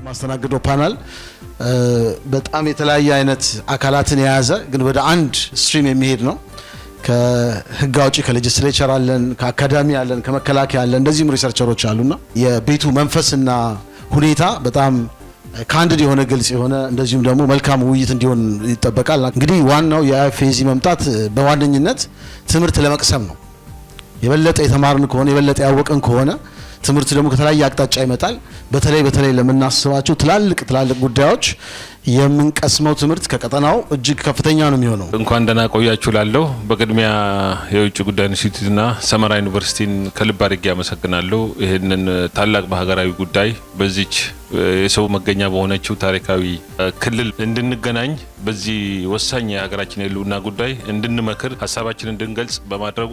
ማስተናግደው ፓናል በጣም የተለያየ አይነት አካላትን የያዘ ግን ወደ አንድ ስትሪም የሚሄድ ነው። ከህግ አውጪ ከሌጅስሌቸር አለን፣ ከአካዳሚ አለን፣ ከመከላከያ አለን፣ እንደዚህም ሪሰርቸሮች አሉና የቤቱ መንፈስና ሁኔታ በጣም ካንዲድ የሆነ ግልጽ የሆነ እንደዚሁም ደግሞ መልካም ውይይት እንዲሆን ይጠበቃል። እንግዲህ ዋናው የአይኤፍኤዚ መምጣት በዋነኝነት ትምህርት ለመቅሰም ነው። የበለጠ የተማርን ከሆነ የበለጠ ያወቅን ከሆነ ትምህርት ደግሞ ከተለያየ አቅጣጫ ይመጣል። በተለይ ለምናስባቸው ትላልቅ ጉዳዮች የምንቀስመው ትምህርት ከቀጠናው እጅግ ከፍተኛ ነው የሚሆነው። እንኳን ደህና ቆያችሁ ላለሁ በቅድሚያ የውጭ ጉዳይ ኢንስቲትዩትና ሰመራ ዩኒቨርሲቲን ከልብ አድርጌ አመሰግናለሁ። ይህንን ታላቅ በሀገራዊ ጉዳይ በዚች የሰው መገኛ በሆነችው ታሪካዊ ክልል እንድንገናኝ በዚህ ወሳኝ የሀገራችን የህልውና ጉዳይ እንድንመክር ሀሳባችንን እንድንገልጽ በማድረጉ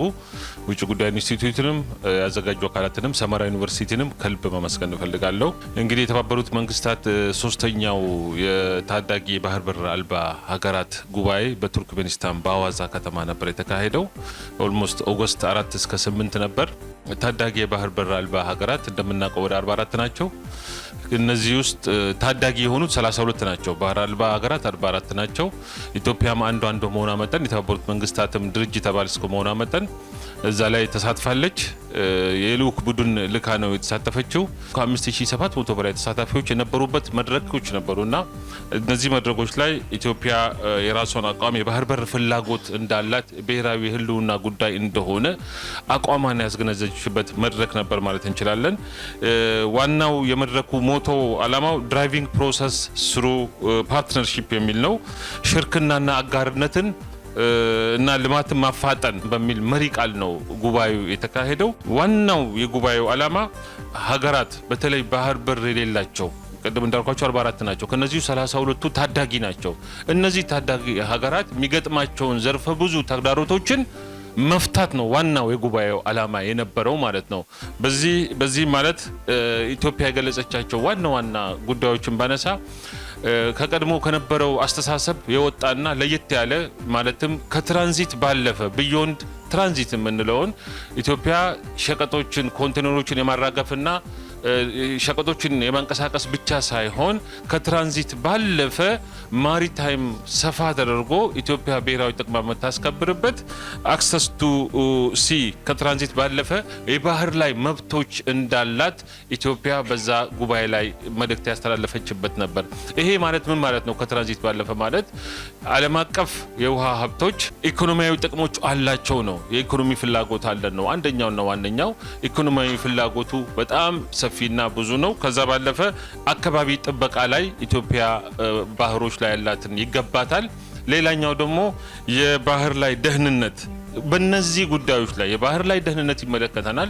ውጭ ጉዳይ ኢንስቲትዩትንም ያዘጋጁ አካላትንም ሰመራ ዩኒቨርሲቲንም ከልብ ማመስገን እፈልጋለሁ። እንግዲህ የተባበሩት መንግስታት ሶስተኛው የታዳጊ የባህር በር አልባ ሀገራት ጉባኤ በቱርክሜኒስታን በአዋዛ ከተማ ነበር የተካሄደው። ኦልሞስት ኦገስት 4 እስከ 8 ነበር። ታዳጊ የባህር በር አልባ ሀገራት እንደምናውቀው ወደ 44 ናቸው። እነዚህ ውስጥ ታዳጊ የሆኑት 32 ናቸው። ባህር አልባ ሀገራት 44 ናቸው። ኢትዮጵያም አንዷ መሆኗ መጠን የተባበሩት መንግስታትም ድርጅት አባል እስከመሆኗ መጠን እዛ ላይ ተሳትፋለች። የልኡክ ቡድን ልካ ነው የተሳተፈችው። ከ5700 በላይ ተሳታፊዎች የነበሩበት መድረኮች ነበሩና እነዚህ መድረኮች ላይ ኢትዮጵያ የራሷን አቋም የባህር በር ፍላጎት እንዳላት ብሔራዊ ህልውና ጉዳይ እንደሆነ አቋሟን ያስገነዘበችበት መድረክ ነበር ማለት እንችላለን። ዋናው የመድረኩ ሞቶ አላማው ድራይቪንግ ፕሮሰስ ስሩ ፓርትነርሺፕ የሚል ነው። ሽርክናና አጋርነትን እና ልማትን ማፋጠን በሚል መሪ ቃል ነው ጉባኤው የተካሄደው። ዋናው የጉባኤው አላማ ሀገራት በተለይ ባህር በር የሌላቸው ቀደም እንዳልኳቸው 44 ናቸው። ከነዚህ 32ቱ ታዳጊ ናቸው። እነዚህ ታዳጊ ሀገራት የሚገጥማቸውን ዘርፈ ብዙ ተግዳሮቶችን መፍታት ነው ዋናው የጉባኤው አላማ የነበረው ማለት ነው። በዚህ ማለት ኢትዮጵያ የገለጸቻቸው ዋና ጉዳዮችን ባነሳ ከቀድሞ ከነበረው አስተሳሰብ የወጣና ለየት ያለ ማለትም ከትራንዚት ባለፈ ቢዮንድ ትራንዚት የምንለውን ኢትዮጵያ ሸቀጦችን ኮንቴነሮችን የማራገፍና ሸቀጦችን የማንቀሳቀስ ብቻ ሳይሆን ከትራንዚት ባለፈ ማሪታይም ሰፋ ተደርጎ ኢትዮጵያ ብሔራዊ ጥቅም የምታስከብርበት አክሰስ ቱ ሲ ከትራንዚት ባለፈ የባህር ላይ መብቶች እንዳላት ኢትዮጵያ በዛ ጉባኤ ላይ መልእክት ያስተላለፈችበት ነበር። ይሄ ማለት ምን ማለት ነው? ከትራንዚት ባለፈ ማለት ዓለም አቀፍ የውሃ ሀብቶች ኢኮኖሚያዊ ጥቅሞች አላቸው ነው። የኢኮኖሚ ፍላጎት አለን ነው አንደኛውና ዋነኛው። ኢኮኖሚያዊ ፍላጎቱ በጣም ሰፊና ብዙ ነው። ከዛ ባለፈ አካባቢ ጥበቃ ላይ ኢትዮጵያ ባህሮች ላይ ያላትን ይገባታል። ሌላኛው ደግሞ የባህር ላይ ደህንነት በእነዚህ ጉዳዮች ላይ የባህር ላይ ደህንነት ይመለከተናል።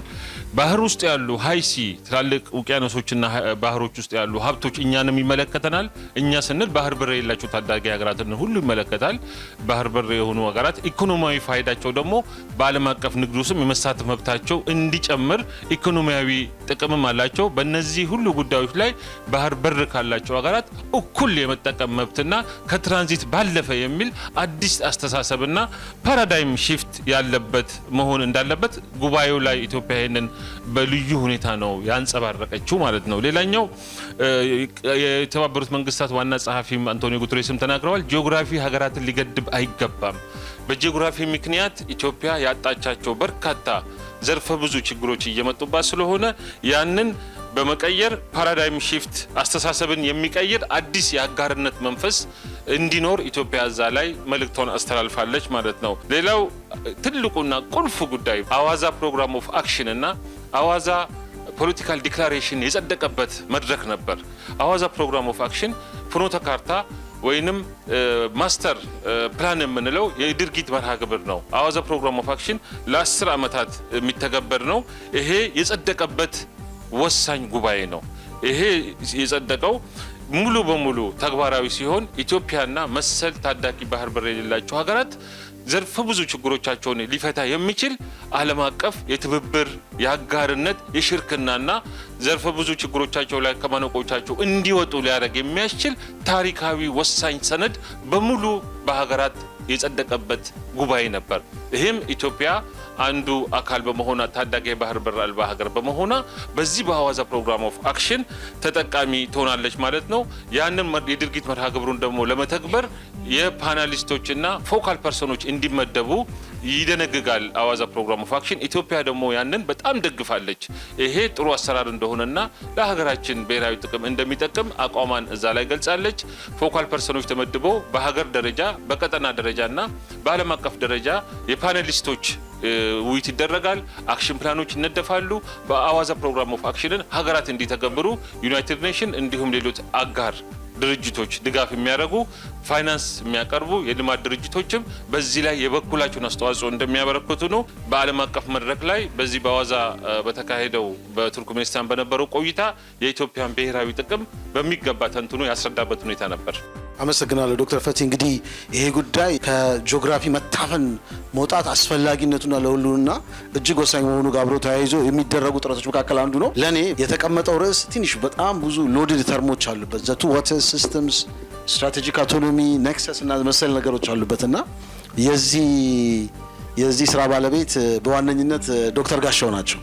ባህር ውስጥ ያሉ ሃይሲ ትላልቅ ውቅያኖሶችና ባህሮች ውስጥ ያሉ ሀብቶች እኛንም ይመለከተናል። እኛ ስንል ባህር በር የሌላቸው ታዳጊ ሀገራትን ሁሉ ይመለከታል። ባህር በር የሆኑ ሀገራት ኢኮኖሚያዊ ፋይዳቸው ደግሞ በዓለም አቀፍ ንግድ ውስጥ የመሳተፍ መብታቸው እንዲጨምር ኢኮኖሚያዊ ጥቅምም አላቸው። በእነዚህ ሁሉ ጉዳዮች ላይ ባህር በር ካላቸው ሀገራት እኩል የመጠቀም መብትና ከትራንዚት ባለፈ የሚል አዲስ አስተሳሰብና ፓራዳይም ሺፍት ያለበት መሆን እንዳለበት ጉባኤው ላይ ኢትዮጵያ ይሄንን በልዩ ሁኔታ ነው ያንጸባረቀችው ማለት ነው። ሌላኛው የተባበሩት መንግስታት ዋና ጸሐፊ አንቶኒዮ ጉተሬስም ተናግረዋል። ጂኦግራፊ ሀገራትን ሊገድብ አይገባም። በጂኦግራፊ ምክንያት ኢትዮጵያ ያጣቻቸው በርካታ ዘርፈ ብዙ ችግሮች እየመጡባት ስለሆነ ያንን በመቀየር ፓራዳይም ሺፍት አስተሳሰብን የሚቀይር አዲስ የአጋርነት መንፈስ እንዲኖር ኢትዮጵያ እዛ ላይ መልእክቷን አስተላልፋለች ማለት ነው። ሌላው ትልቁና ቁልፉ ጉዳይ አዋዛ ፕሮግራም ኦፍ አክሽን እና አዋዛ ፖለቲካል ዲክላሬሽን የጸደቀበት መድረክ ነበር። አዋዛ ፕሮግራም ኦፍ አክሽን ፍኖተ ካርታ ወይንም ማስተር ፕላን የምንለው የድርጊት መርሃ ግብር ነው። አዋዛ ፕሮግራም ኦፍ አክሽን ለ10 ዓመታት የሚተገበር ነው። ይሄ የጸደቀበት ወሳኝ ጉባኤ ነው። ይሄ የጸደቀው ሙሉ በሙሉ ተግባራዊ ሲሆን ኢትዮጵያና መሰል ታዳጊ ባህር በር የሌላቸው ሀገራት ዘርፈ ብዙ ችግሮቻቸውን ሊፈታ የሚችል ዓለም አቀፍ የትብብር የአጋርነት የሽርክናና ዘርፈ ብዙ ችግሮቻቸው ላይ ከማነቆቻቸው እንዲወጡ ሊያደርግ የሚያስችል ታሪካዊ ወሳኝ ሰነድ በሙሉ በሀገራት የጸደቀበት ጉባኤ ነበር። ይህም ኢትዮጵያ አንዱ አካል በመሆኗ ታዳጊ የባህር በር አልባ ሀገር በመሆኗ በዚህ በሐዋዛ ፕሮግራም ኦፍ አክሽን ተጠቃሚ ትሆናለች ማለት ነው። ያንን የድርጊት መርሃ ግብሩን ደግሞ ለመተግበር የፓናሊስቶችና ፎካል ፐርሰኖች እንዲመደቡ ይደነግጋል ሐዋዛ ፕሮግራም ኦፍ አክሽን። ኢትዮጵያ ደግሞ ያንን በጣም ደግፋለች። ይሄ ጥሩ አሰራር እንደሆነና ለሀገራችን ብሔራዊ ጥቅም እንደሚጠቅም አቋሟን እዛ ላይ ገልጻለች። ፎካል ፐርሰኖች ተመድበው በሀገር ደረጃ በቀጠና ደረጃና በዓለም አቀፍ ደረጃ የፓናሊስቶች ውይይት ይደረጋል። አክሽን ፕላኖች ይነደፋሉ። በሐዋዛ ፕሮግራም ኦፍ አክሽንን ሀገራት እንዲተገብሩ ዩናይትድ ኔሽን እንዲሁም ሌሎች አጋር ድርጅቶች ድጋፍ የሚያደርጉ ፋይናንስ የሚያቀርቡ የልማት ድርጅቶችም በዚህ ላይ የበኩላቸውን አስተዋጽኦ እንደሚያበረክቱ ነው። በዓለም አቀፍ መድረክ ላይ በዚህ በሐዋዛ በተካሄደው በቱርክሜኒስታን በነበረው ቆይታ የኢትዮጵያን ብሔራዊ ጥቅም በሚገባ ተንትኖ ያስረዳበት ሁኔታ ነበር። አመሰግናለሁ ዶክተር ፈቲ። እንግዲህ ይሄ ጉዳይ ከጂኦግራፊ መታፈን መውጣት አስፈላጊነቱና ለሁሉና እጅግ ወሳኝ መሆኑ ጋር አብሮ ተያይዞ የሚደረጉ ጥረቶች መካከል አንዱ ነው። ለኔ የተቀመጠው ርዕስ ትንሽ በጣም ብዙ ሎድድ ተርሞች አሉበት። ዘ ቱ ዋተር ሲስተምስ፣ ስትራቴጂክ አውቶኖሚ፣ ኔክሰስ እና መሰል ነገሮች አሉበትና የዚህ ስራ ባለቤት በዋነኝነት ዶክተር ጋሻው ናቸው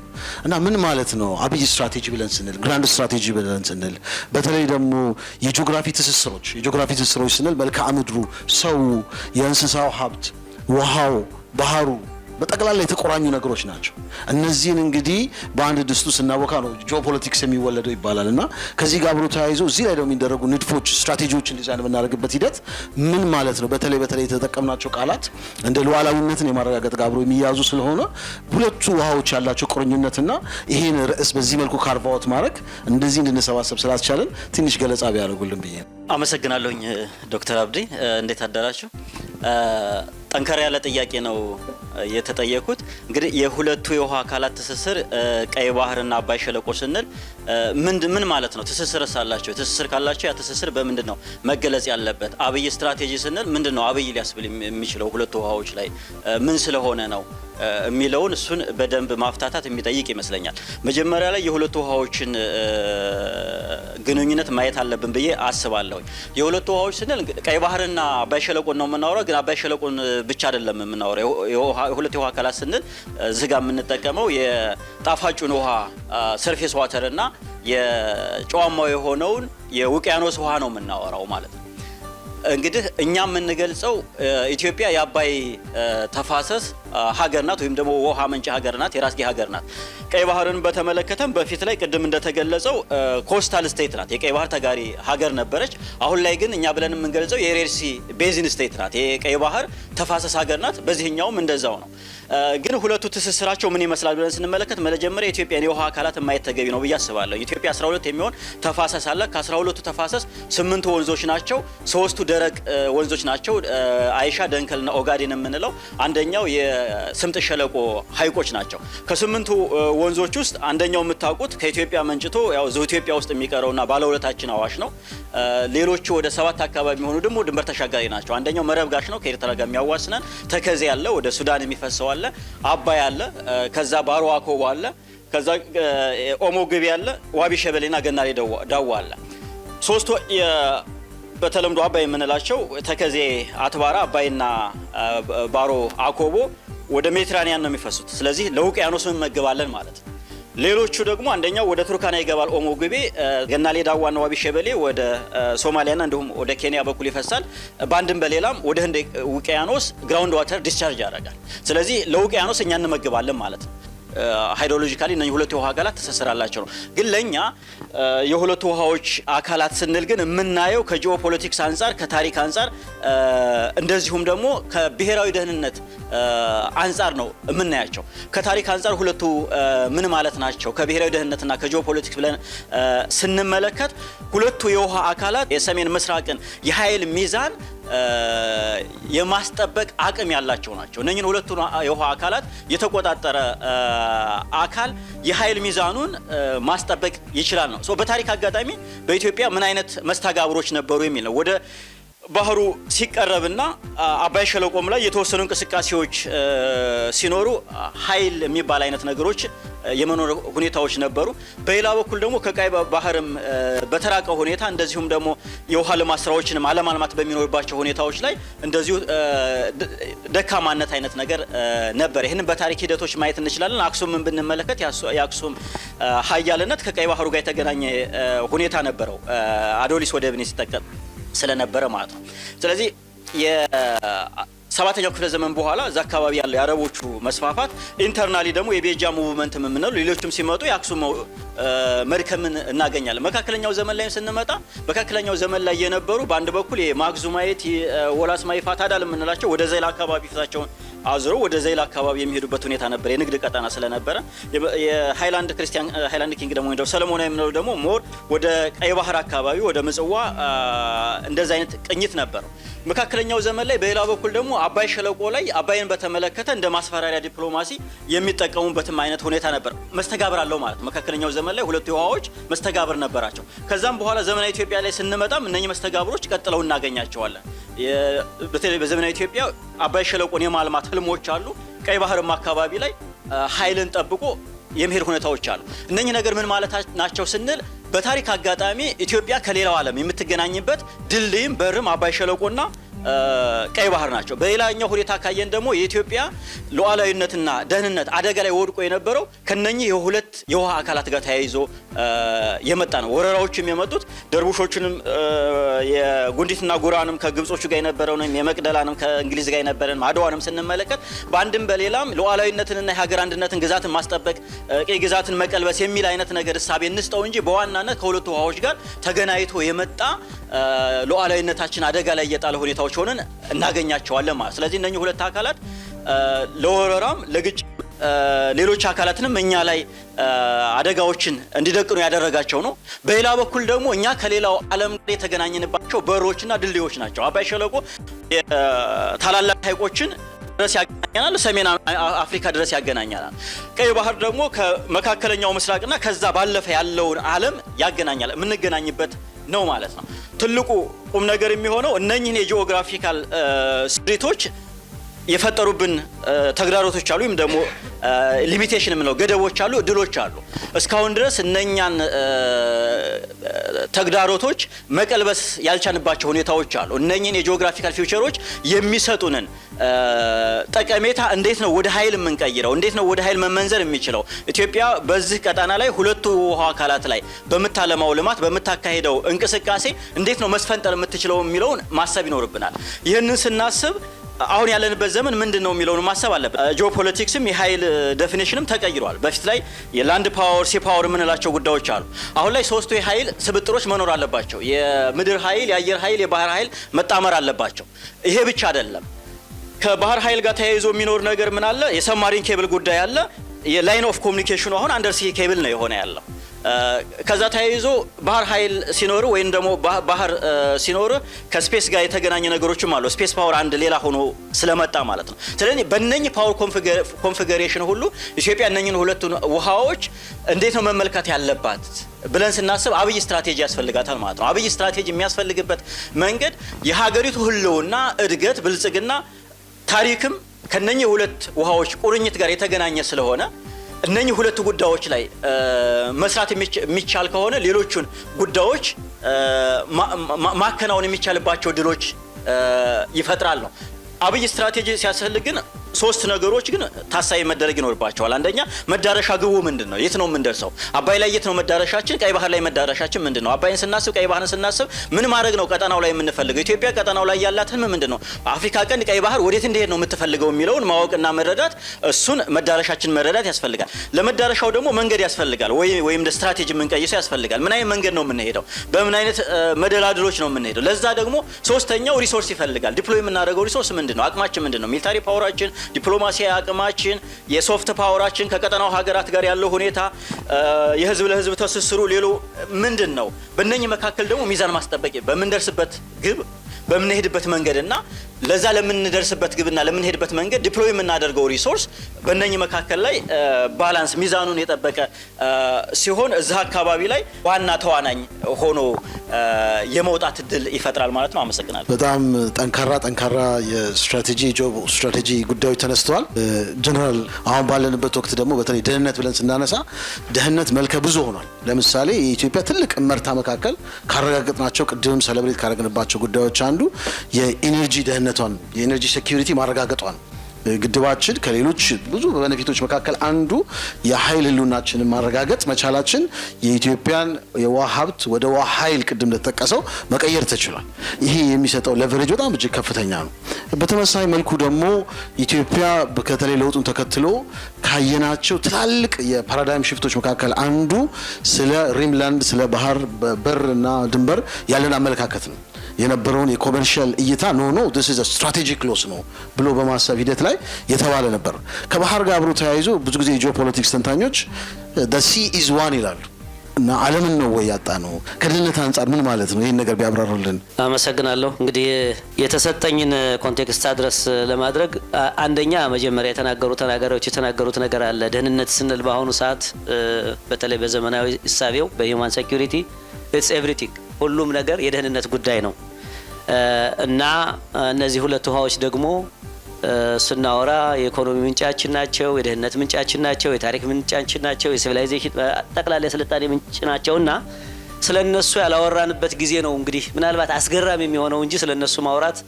እና ምን ማለት ነው አብይ ስትራቴጂ ብለን ስንል፣ ግራንድ ስትራቴጂ ብለን ስንል፣ በተለይ ደግሞ የጂኦግራፊ ትስስሮች ስንል መልክዓ ምድሩ፣ ሰው፣ የእንስሳው ሀብት፣ ውሃው፣ ባህሩ በጠቅላላ የተቆራኙ ነገሮች ናቸው። እነዚህን እንግዲህ በአንድ ድስቱ ስናቦካ ነው ጂኦፖለቲክስ የሚወለደው ይባላል እና ከዚህ ጋር አብሮ ተያይዞ እዚህ ላይ ደግሞ የሚደረጉ ንድፎች፣ ስትራቴጂዎችን ዲዛይን የምናደርግበት ሂደት ምን ማለት ነው? በተለይ የተጠቀምናቸው ቃላት እንደ ሉዓላዊነትን የማረጋገጥ ጋር አብሮ የሚያዙ ስለሆነ ሁለቱ ውሃዎች ያላቸው ቁርኝነትና ይሄን ርዕስ በዚህ መልኩ ካርቫውት ማድረግ እንደዚህ እንድንሰባሰብ ስላስቻለን ትንሽ ገለጻ ቢያደርጉልን ብዬ ነው። አመሰግናለሁኝ ዶክተር አብዲ። እንዴት አደራችሁ? ጠንከር ያለ ጥያቄ ነው የተጠየቁት። እንግዲህ የሁለቱ የውሃ አካላት ትስስር ቀይ ባህርና አባይ ሸለቆ ስንል ምን ማለት ነው? ትስስርስ አላቸው? ትስስር ካላቸው ያ ትስስር በምንድን ነው መገለጽ ያለበት? አብይ ስትራቴጂ ስንል ምንድን ነው አብይ ሊያስብል የሚችለው ሁለቱ ውሃዎች ላይ ምን ስለሆነ ነው የሚለውን እሱን በደንብ ማፍታታት የሚጠይቅ ይመስለኛል። መጀመሪያ ላይ የሁለቱ ውሃዎችን ግንኙነት ማየት አለብን ብዬ አስባለሁ። የሁለቱ ውሃዎች ስንል ቀይ ባህርና አባይ ሸለቆን ነው የምናወራው፣ ግን አባይ ሸለቆን ብቻ አይደለም የምናወራው። የሁለቱ የውሃ አካላት ስንል ዝጋ የምንጠቀመው የጣፋጩን ውሃ ሰርፌስ ዋተር እና የጨዋማው የሆነውን የውቅያኖስ ውሃ ነው የምናወራው ማለት ነው። እንግዲህ እኛ የምንገልጸው ኢትዮጵያ የአባይ ተፋሰስ ሀገር ናት፣ ወይም ደግሞ ውሃ መንጭ ሀገር ናት፣ የራስጌ ሀገር ናት። ቀይ ባህርን በተመለከተም በፊት ላይ ቅድም እንደተገለጸው ኮስታል ስቴት ናት፣ የቀይ ባህር ተጋሪ ሀገር ነበረች። አሁን ላይ ግን እኛ ብለን የምንገልጸው የሬድ ሲ ቤዚን ስቴት ናት፣ የቀይ ባህር ተፋሰስ ሀገር ናት። በዚህኛውም እንደዛው ነው። ግን ሁለቱ ትስስራቸው ምን ይመስላል ብለን ስንመለከት መጀመሪያ የኢትዮጵያን የውሃ አካላት ማየት ተገቢ ነው ብዬ አስባለሁ። ኢትዮጵያ 12 የሚሆን ተፋሰስ አለ። ከ12ቱ ተፋሰስ 8 ወንዞች ናቸው፣ 3ቱ ደረቅ ወንዞች ናቸው፣ አይሻ፣ ደንከልና ኦጋዴን የምንለው። አንደኛው የስምጥ ሸለቆ ሀይቆች ናቸው። ከ8ቱ ወንዞች ውስጥ አንደኛው የምታውቁት ከኢትዮጵያ መንጭቶ ያው እዚሁ ኢትዮጵያ ውስጥ የሚቀረውና ባለውለታችን አዋሽ ነው። ሌሎቹ ወደ 7 አካባቢ የሚሆኑ ደግሞ ድንበር ተሻጋሪ ናቸው። አንደኛው መረብ ጋሽ ነው ከኤርትራ ጋር የሚያዋስነን። ተከዜ ያለ ወደ ሱዳን የሚፈሰው አለ፣ አባይ አለ፣ ከዛ ባሮ አኮቦ አለ፣ ከዛ ኦሞ ግቢ አለ፣ ዋቢ ሸበሌና ገናሌ ዳዋ አለ። ሶስቱ በተለምዶ አባይ የምንላቸው ተከዜ፣ አትባራ፣ አባይና ባሮ አኮቦ ወደ ሜዲትራኒያን ነው የሚፈሱት። ስለዚህ ለውቅያኖስ እንመገባለን ማለት ነው። ሌሎቹ ደግሞ አንደኛው ወደ ቱርካና ይገባል፣ ኦሞ ግቤ፣ ገናሌ ዳዋና ዋቢ ሸበሌ ወደ ሶማሊያና እንዲሁም ወደ ኬንያ በኩል ይፈሳል። በአንድም በሌላም ወደ ህንድ ውቅያኖስ ግራውንድ ዋተር ዲስቻርጅ ያደርጋል። ስለዚህ ለውቅያኖስ እኛ እንመገባለን ማለት ነው። ሃይድሮሎጂካሊ እነዚህ ሁለቱ የውሃ አካላት ተሰስራላቸው ነው። ግን ለኛ የሁለቱ ውሃዎች አካላት ስንል ግን የምናየው ከጂኦፖለቲክስ አንጻር፣ ከታሪክ አንጻር እንደዚሁም ደግሞ ከብሔራዊ ደህንነት አንጻር ነው የምናያቸው። ከታሪክ አንጻር ሁለቱ ምን ማለት ናቸው? ከብሔራዊ ደህንነትና ከጂኦፖለቲክስ ብለን ስንመለከት ሁለቱ የውሃ አካላት የሰሜን ምስራቅን የኃይል ሚዛን የማስጠበቅ አቅም ያላቸው ናቸው። እነኚህን ሁለቱን የውሃ አካላት የተቆጣጠረ አካል የኃይል ሚዛኑን ማስጠበቅ ይችላል ነው። በታሪክ አጋጣሚ በኢትዮጵያ ምን አይነት መስተጋብሮች ነበሩ የሚል ነው። ወደ ባህሩ ሲቀረብና አባይ ሸለቆም ላይ የተወሰኑ እንቅስቃሴዎች ሲኖሩ ኃይል የሚባል አይነት ነገሮች የመኖር ሁኔታዎች ነበሩ። በሌላ በኩል ደግሞ ከቀይ ባህርም በተራቀ ሁኔታ እንደዚሁም ደግሞ የውሃ ልማት ስራዎችንም አለማልማት በሚኖርባቸው ሁኔታዎች ላይ እንደዚሁ ደካማነት አይነት ነገር ነበር። ይህንን በታሪክ ሂደቶች ማየት እንችላለን። አክሱምን ብንመለከት የአክሱም ኃያልነት ከቀይ ባህሩ ጋር የተገናኘ ሁኔታ ነበረው፣ አዶሊስ ወደብን ሲጠቀም ስለነበረ ማለት ነው። ስለዚህ የሰባተኛው ክፍለ ዘመን በኋላ እዛ አካባቢ ያለው የአረቦቹ መስፋፋት ኢንተርናሊ ደግሞ የቤጃ ሙቭመንት የምንለው ሌሎችም ሲመጡ የአክሱም መድከምን እናገኛለን። መካከለኛው ዘመን ላይ ስንመጣ መካከለኛው ዘመን ላይ የነበሩ በአንድ በኩል የማክዙማይት ወላስማይ ፋታዳል የምንላቸው ወደ ዘይላ አካባቢ ፊታቸውን አዝሮ ወደ ዘይላ አካባቢ የሚሄዱበት ሁኔታ ነበር፣ የንግድ ቀጠና ስለነበረ። የሃይላንድ ክርስቲያን ሃይላንድ ኪንግደም ወይ ሰለሞናዊ የምንለው ደግሞ ሞር ወደ ቀይ ባህር አካባቢ ወደ ምጽዋ እንደዚህ አይነት ቅኝት ነበረው። መካከለኛው ዘመን ላይ በሌላ በኩል ደግሞ አባይ ሸለቆ ላይ አባይን በተመለከተ እንደ ማስፈራሪያ ዲፕሎማሲ የሚጠቀሙበትም አይነት ሁኔታ ነበር። መስተጋብር አለው ማለት መካከለኛው ዘመን ላይ ሁለቱ ውሃዎች መስተጋብር ነበራቸው። ከዛም በኋላ ዘመናዊ ኢትዮጵያ ላይ ስንመጣም እነኚህ መስተጋብሮች ቀጥለው እናገኛቸዋለን። በተለይ በዘመናዊ ኢትዮጵያ አባይ ሸለቆን የማልማት ህልሞች አሉ። ቀይ ባህርም አካባቢ ላይ ኃይልን ጠብቆ የመሄድ ሁኔታዎች አሉ። እነኚህ ነገር ምን ማለት ናቸው ስንል በታሪክ አጋጣሚ ኢትዮጵያ ከሌላው ዓለም የምትገናኝበት ድልድይም በርም አባይ ሸለቆና ቀይ ባህር ናቸው። በሌላኛው ሁኔታ ካየን ደግሞ የኢትዮጵያ ሉዓላዊነትና ደህንነት አደጋ ላይ ወድቆ የነበረው ከነኚህ የሁለት የውሃ አካላት ጋር ተያይዞ የመጣ ነው። ወረራዎችም የመጡት ደርቡሾችንም የጉንዲትና ጉራንም ከግብጾቹ ጋር የነበረውንም የመቅደላንም ከእንግሊዝ ጋር የነበረን አድዋንም ስንመለከት በአንድም በሌላም ሉዓላዊነትንና የሀገር አንድነትን ግዛትን ማስጠበቅ ቀይ ግዛትን መቀልበስ የሚል አይነት ነገር እሳቤ እንስጠው እንጂ በዋናነት ከሁለቱ ውሃዎች ጋር ተገናኝቶ የመጣ ሉዓላዊነታችን አደጋ ላይ የጣለ ሁኔታዎች ሆነን እናገኛቸዋለን ማለት። ስለዚህ እነኚህ ሁለት አካላት ለወረራም ለግጭት ሌሎች አካላትንም እኛ ላይ አደጋዎችን እንዲደቅኑ ያደረጋቸው ነው። በሌላ በኩል ደግሞ እኛ ከሌላው ዓለም ጋር የተገናኘንባቸው በሮችና ድልድዮች ናቸው። አባይ ሸለቆ ታላላቅ ሐይቆችን ድረስ ያገናኛል፣ ሰሜን አፍሪካ ድረስ ያገናኛል። ቀይ ባህር ደግሞ ከመካከለኛው ምስራቅና ከዛ ባለፈ ያለውን ዓለም ያገናኛል፣ የምንገናኝበት ነው ማለት ነው። ትልቁ ቁም ነገር የሚሆነው እነኚህን የጂኦግራፊካል ስሪቶች የፈጠሩብን ተግዳሮቶች አሉ፣ ወይም ደግሞ ሊሚቴሽን የምንለው ገደቦች አሉ፣ እድሎች አሉ። እስካሁን ድረስ እነኛን ተግዳሮቶች መቀልበስ ያልቻንባቸው ሁኔታዎች አሉ። እነኚህን የጂኦግራፊካል ፊውቸሮች የሚሰጡንን ጠቀሜታ እንዴት ነው ወደ ኃይል የምንቀይረው? እንዴት ነው ወደ ኃይል መመንዘር የሚችለው? ኢትዮጵያ በዚህ ቀጣና ላይ ሁለቱ ውሃ አካላት ላይ በምታለማው ልማት በምታካሄደው እንቅስቃሴ እንዴት ነው መስፈንጠር የምትችለው የሚለውን ማሰብ ይኖርብናል። ይህንን ስናስብ አሁን ያለንበት ዘመን ምንድነው የሚለውን ማሰብ አለበት። ጂኦፖለቲክስም የኃይል ዴፊኒሽንም ተቀይሯል። በፊት ላይ የላንድ ፓወር፣ ሲ ፓወር የምንላቸው ጉዳዮች አሉ። አሁን ላይ ሶስቱ የኃይል ስብጥሮች መኖር አለባቸው። የምድር ኃይል፣ የአየር ኃይል፣ የባህር ኃይል መጣመር አለባቸው። ይሄ ብቻ አይደለም። ከባህር ኃይል ጋር ተያይዞ የሚኖር ነገር ምን አለ? የሰብማሪን ኬብል ጉዳይ አለ። የላይን ኦፍ ኮሚኒኬሽኑ አሁን አንደር ሲ ኬብል ነው የሆነ ያለው። ከዛ ተያይዞ ባህር ኃይል ሲኖር ወይም ደግሞ ባህር ሲኖር ከስፔስ ጋር የተገናኘ ነገሮችም አሉ። ስፔስ ፓወር አንድ ሌላ ሆኖ ስለመጣ ማለት ነው። ስለዚህ በእነኚህ ፓወር ኮንፊገሬሽን ሁሉ ኢትዮጵያ እነኚህን ሁለቱን ውሃዎች እንዴት ነው መመልከት ያለባት ብለን ስናስብ አብይ ስትራቴጂ ያስፈልጋታል ማለት ነው። አብይ ስትራቴጂ የሚያስፈልግበት መንገድ የሀገሪቱ ህልውና፣ እድገት፣ ብልጽግና፣ ታሪክም ከነኚህ ሁለት ውሃዎች ቁርኝት ጋር የተገናኘ ስለሆነ እነኚህ ሁለት ጉዳዮች ላይ መስራት የሚቻል ከሆነ ሌሎቹን ጉዳዮች ማከናወን የሚቻልባቸው ድሎች ይፈጥራል ነው። አብይ ስትራቴጂ ሲያስፈልግ ግን ሶስት ነገሮች ግን ታሳቢ መደረግ ይኖርባቸዋል። አንደኛ መዳረሻ ግቡ ምንድነው? የት ነው የምንደርሰው? አባይ ላይ የት ነው መዳረሻችን? ቀይ ባህር ላይ መዳረሻችን ምንድነው? አባይን ስናስብ ቀይ ባህርን ስናስብ ምን ማድረግ ነው ቀጠናው ላይ የምንፈልገው? ኢትዮጵያ ቀጠናው ላይ ያላት ህልም ምንድነው? አፍሪካ ቀንድ ቀይ ባህር ወዴት እንዲሄድ ነው የምትፈልገው የሚለውን ማወቅና መረዳት፣ እሱን መዳረሻችን መረዳት ያስፈልጋል። ለመዳረሻው ደግሞ መንገድ ያስፈልጋል፣ ወይም ስትራቴጂ የምንቀይሰው ያስፈልጋል። ምን አይነት መንገድ ነው የምንሄደው? በምን አይነት መደላድሎች ነው የምንሄደው? ለዛ ደግሞ ሶስተኛው ሪሶርስ ይፈልጋል። ዲፕሎይ የምናደርገው ሪሶርስ ምንድነው? አቅማችን ምንድነው? ሚሊታሪ ፓወራችን፣ ዲፕሎማሲያዊ አቅማችን፣ የሶፍት ፓወራችን፣ ከቀጠናው ሀገራት ጋር ያለው ሁኔታ፣ የህዝብ ለህዝብ ትስስሩ ሌሎ ምንድነው? በእነኚህ መካከል ደግሞ ሚዛን ማስጠበቅ በምንደርስበት ግብ በምንሄድበት መንገድና ለዛ ለምንደርስበት ግብና ለምንሄድበት መንገድ ዲፕሎይ የምናደርገው ሪሶርስ በእነኚህ መካከል ላይ ባላንስ ሚዛኑን የጠበቀ ሲሆን እዛ አካባቢ ላይ ዋና ተዋናኝ ሆኖ የመውጣት እድል ይፈጥራል ማለት ነው። አመሰግናለሁ። በጣም ጠንካራ የስትራቴጂ ጆብ ስትራቴጂ ጉዳዮች ተነስተዋል። ጀነራል አሁን ባለንበት ወቅት ደግሞ በተለይ ደህንነት ብለን ስናነሳ ደህንነት መልከ ብዙ ሆኗል። ለምሳሌ የኢትዮጵያ ትልቅ እመርታ መካከል ካረጋገጥናቸው ቅድም ሰለብሬት ካረግንባቸው ጉዳዮች አንዱ የኢነርጂ ደህንነቷን የኢነርጂ ሴኩሪቲ ማረጋገጧን ግድባችን ከሌሎች ብዙ በቤኔፊቶች መካከል አንዱ የኃይል ህልውናችንን ማረጋገጥ መቻላችን የኢትዮጵያን የውሃ ሀብት ወደ ውሃ ኃይል ቅድም እንደተጠቀሰው መቀየር ተችሏል። ይሄ የሚሰጠው ሌቨሬጅ በጣም እጅግ ከፍተኛ ነው። በተመሳሳይ መልኩ ደግሞ ኢትዮጵያ በተለይ ለውጡን ተከትሎ ካየናቸው ትላልቅ የፓራዳይም ሽፍቶች መካከል አንዱ ስለ ሪምላንድ ስለ ባህር በርና ድንበር ያለን አመለካከት ነው። የነበረውን የኮመርሻል እይታ ኖ this is a strategic loss ነው ብሎ በማሰብ ሂደት ላይ የተባለ ነበር። ከባህር ጋር አብሮ ተያይዞ ብዙ ጊዜ ጂኦፖለቲክስ ተንታኞች the sea is one ይላሉ እና ዓለምን ነው ወይ ያጣ ነው? ከድህነት አንጻር ምን ማለት ነው? ይህን ነገር ቢያብራሩልን። አመሰግናለሁ። እንግዲህ የተሰጠኝን ኮንቴክስት አድረስ ለማድረግ አንደኛ መጀመሪያ ተናጋሪዎች የተናገሩት ነገር አለ። ደህንነት ስንል በአሁኑ ሰዓት በተለይ በዘመናዊ እሳቤው በሂውማን ሴኩሪቲ it's everything ሁሉም ነገር የደህንነት ጉዳይ ነው እና እነዚህ ሁለት ውሃዎች ደግሞ ስናወራ የኢኮኖሚ ምንጫችን ናቸው፣ የደህንነት ምንጫችን ናቸው፣ የታሪክ ምንጫችን ናቸው፣ የሲቪላይዜሽን ጠቅላላ የስልጣኔ ምንጭ ናቸውና ስለነሱ ያላወራንበት ጊዜ ነው እንግዲህ ምናልባት አስገራሚ የሚሆነው እንጂ ስለነሱ ማውራት